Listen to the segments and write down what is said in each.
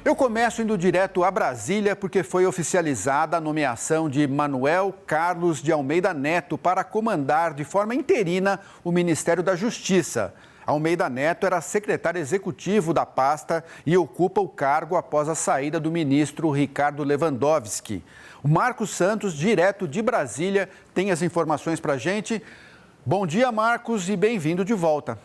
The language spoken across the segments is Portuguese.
Eu começo indo direto a Brasília porque foi oficializada a nomeação de Manuel Carlos de Almeida Neto para comandar de forma interina o Ministério da Justiça. Almeida Neto era secretário executivo da pasta e ocupa o cargo após a saída do ministro Ricardo Lewandowski. O Marcos Santos, direto de Brasília, tem as informações para a gente. Bom dia, Marcos, e bem-vindo de volta.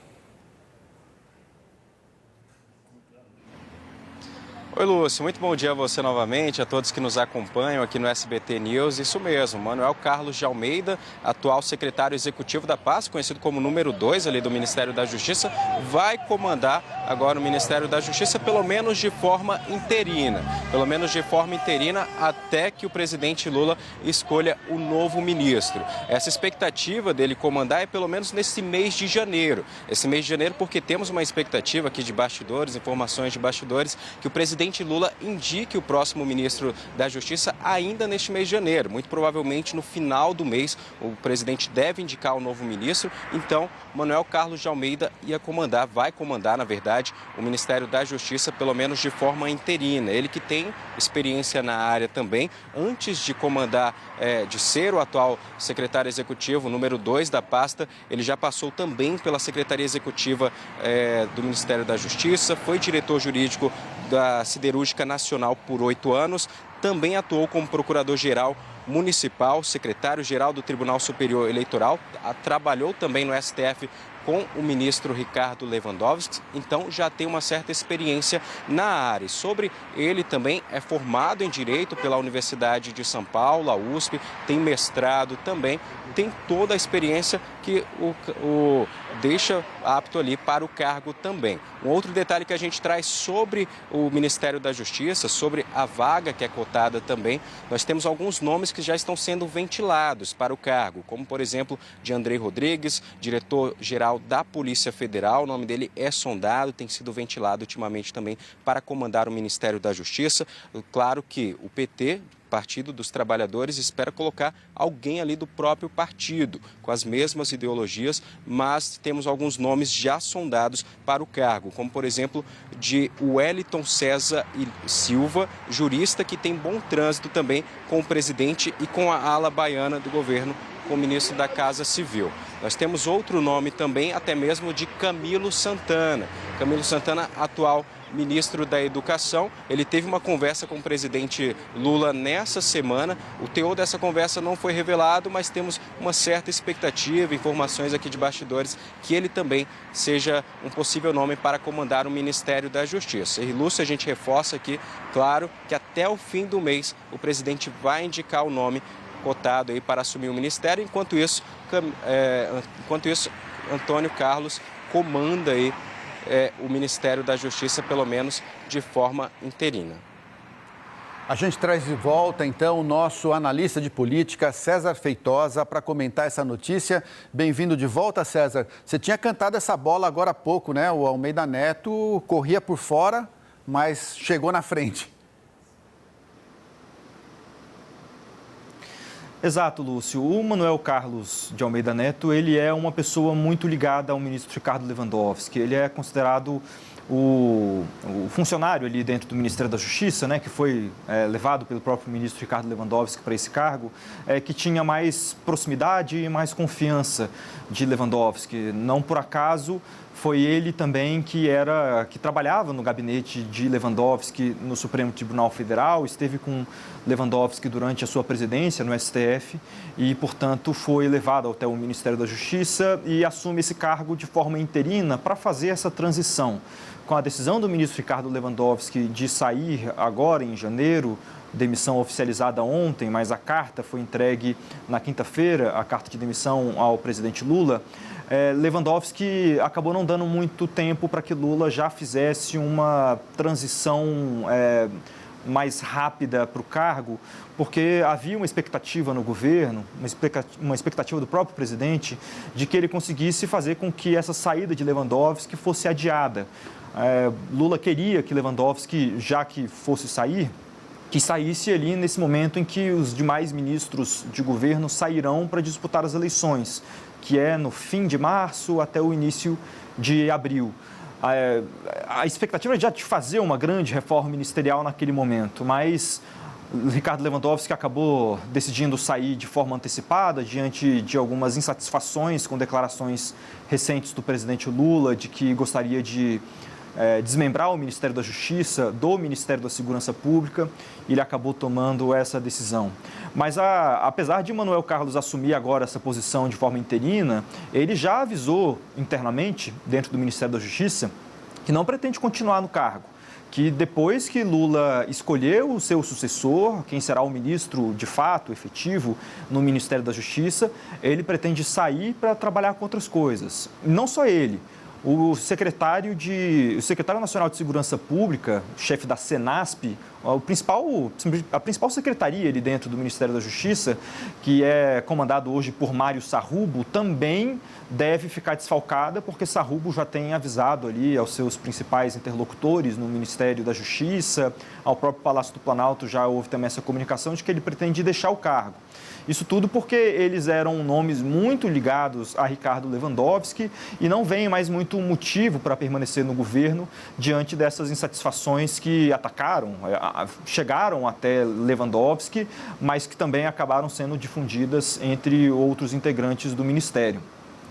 Oi, Lúcio. Muito bom dia a você novamente, a todos que nos acompanham aqui no SBT News. Isso mesmo, Manuel Carlos de Almeida, atual secretário executivo da pasta, conhecido como número 2 ali do Ministério da Justiça, vai comandar agora o Ministério da Justiça, pelo menos de forma interina. Pelo menos de forma interina até que o presidente Lula escolha o novo ministro. Essa expectativa dele comandar é pelo menos nesse mês de janeiro. Esse mês de janeiro porque temos uma expectativa aqui de bastidores, informações de bastidores, que o presidente Lula indique o próximo ministro da Justiça ainda neste mês de janeiro. Muito provavelmente no final do mês o presidente deve indicar o novo ministro. Então, Manuel Carlos de Almeida vai comandar, na verdade, o Ministério da Justiça, pelo menos de forma interina. Ele que tem experiência na área também, antes de comandar, de ser o atual secretário executivo, número 2 da pasta, ele já passou também pela Secretaria Executiva do Ministério da Justiça, foi diretor jurídico da Siderúrgica Nacional por 8 anos, também atuou como procurador-geral municipal, secretário-geral do Tribunal Superior Eleitoral, trabalhou também no STF com o ministro Ricardo Lewandowski, então já tem uma certa experiência na área. Sobre ele também é formado em Direito pela Universidade de São Paulo, a USP, tem mestrado também, tem toda a experiência que o deixa apto ali para o cargo também. Um outro detalhe que a gente traz sobre o Ministério da Justiça, sobre a vaga que é cotada também, nós temos alguns nomes que já estão sendo ventilados para o cargo, como por exemplo, de Andrei Rodrigues, diretor-geral da Polícia Federal, o nome dele é sondado, tem sido ventilado ultimamente também para comandar o Ministério da Justiça. Claro que o PT, Partido dos Trabalhadores, espera colocar alguém ali do próprio partido, com as mesmas ideologias, mas temos alguns nomes já sondados para o cargo, como por exemplo de Wellington César Silva, jurista que tem bom trânsito também com o presidente e com a ala baiana do governo, com o ministro da Casa Civil. Nós temos outro nome também, até mesmo de Camilo Santana. Camilo Santana, atual ministro da Educação, ele teve uma conversa com o presidente Lula nessa semana. O teor dessa conversa não foi revelado, mas temos uma certa expectativa, informações aqui de bastidores, que ele também seja um possível nome para comandar o Ministério da Justiça. E, Lúcio, a gente reforça aqui, claro, que até o fim do mês o presidente vai indicar o nome cotado aí para assumir o ministério. Enquanto isso, Antônio Carlos comanda aí o Ministério da Justiça, pelo menos de forma interina. A gente traz de volta, então, o nosso analista de política, César Feitosa, para comentar essa notícia. Bem-vindo de volta, César. Você tinha cantado essa bola agora há pouco, né? O Almeida Neto corria por fora, mas chegou na frente. Exato, Lúcio. O Manuel Carlos de Almeida Neto, ele é uma pessoa muito ligada ao ministro Ricardo Lewandowski. Ele é considerado o funcionário ali dentro do Ministério da Justiça, né, que foi levado pelo próprio ministro Ricardo Lewandowski para esse cargo, que tinha mais proximidade e mais confiança de Lewandowski. Não por acaso foi ele também que trabalhava no gabinete de Lewandowski no Supremo Tribunal Federal, esteve com Lewandowski durante a sua presidência no STF e, portanto, foi levado até o Ministério da Justiça e assume esse cargo de forma interina para fazer essa transição. Com a decisão do ministro Ricardo Lewandowski de sair agora em janeiro, demissão oficializada ontem, mas a carta foi entregue na quinta-feira, a carta de demissão ao presidente Lula, Lewandowski acabou não dando muito tempo para que Lula já fizesse uma transição mais rápida para o cargo, porque havia uma expectativa no governo, uma expectativa do próprio presidente, de que ele conseguisse fazer com que essa saída de Lewandowski fosse adiada. Lula queria que Lewandowski, já que fosse sair, que saísse ali nesse momento em que os demais ministros de governo sairão para disputar as eleições, que é no fim de março até o início de abril. A expectativa era de fazer uma grande reforma ministerial naquele momento, mas Ricardo Lewandowski acabou decidindo sair de forma antecipada diante de algumas insatisfações com declarações recentes do presidente Lula de que gostaria de desmembrar o Ministério da Justiça do Ministério da Segurança Pública. Ele acabou tomando essa decisão. Mas apesar de Manuel Carlos assumir agora essa posição de forma interina, ele já avisou internamente, dentro do Ministério da Justiça, que não pretende continuar no cargo, que depois que Lula escolheu o seu sucessor, quem será o ministro de fato, efetivo, no Ministério da Justiça, ele pretende sair para trabalhar com outras coisas. Não só ele. O secretário nacional de Segurança Pública, chefe da Senasp, a principal secretaria ali dentro do Ministério da Justiça, que é comandado hoje por Mário Sarrubo, também deve ficar desfalcada, porque Sarrubo já tem avisado ali aos seus principais interlocutores no Ministério da Justiça, ao próprio Palácio do Planalto já houve também essa comunicação de que ele pretende deixar o cargo. Isso tudo porque eles eram nomes muito ligados a Ricardo Lewandowski e não vem mais muito motivo para permanecer no governo diante dessas insatisfações que chegaram até Lewandowski, mas que também acabaram sendo difundidas entre outros integrantes do Ministério.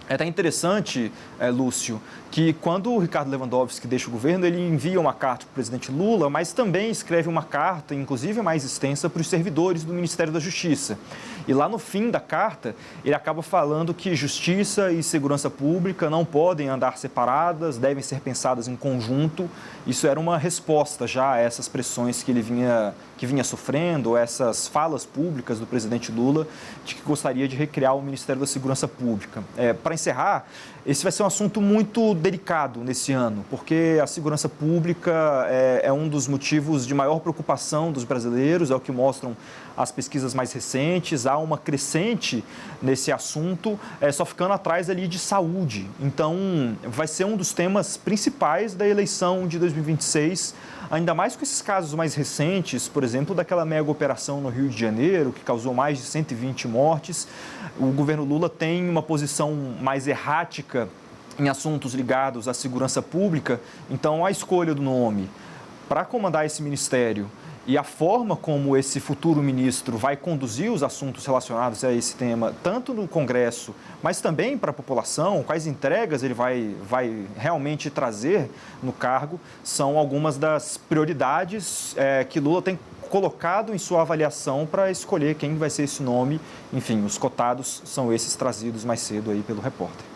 É até interessante, Lúcio, que quando o Ricardo Lewandowski deixa o governo, ele envia uma carta para o presidente Lula, mas também escreve uma carta, inclusive mais extensa, para os servidores do Ministério da Justiça. E lá no fim da carta, ele acaba falando que justiça e segurança pública não podem andar separadas, devem ser pensadas em conjunto. Isso era uma resposta já a essas pressões que ele vinha sofrendo, essas falas públicas do presidente Lula de que gostaria de recriar o Ministério da Segurança Pública. Para encerrar, esse vai ser um assunto muito delicado nesse ano, porque a segurança pública é um dos motivos de maior preocupação dos brasileiros, é o que mostram as pesquisas mais recentes. Há uma crescente nesse assunto, só ficando atrás ali de saúde. Então, vai ser um dos temas principais da eleição de 2026, ainda mais com esses casos mais recentes, por exemplo, daquela mega operação no Rio de Janeiro, que causou mais de 120 mortes. O governo Lula tem uma posição mais errática em assuntos ligados à segurança pública, então a escolha do nome para comandar esse ministério e a forma como esse futuro ministro vai conduzir os assuntos relacionados a esse tema, tanto no Congresso, mas também para a população, quais entregas ele vai realmente trazer no cargo, são algumas das prioridades que Lula tem colocado em sua avaliação para escolher quem vai ser esse nome. Enfim, os cotados são esses trazidos mais cedo aí pelo repórter.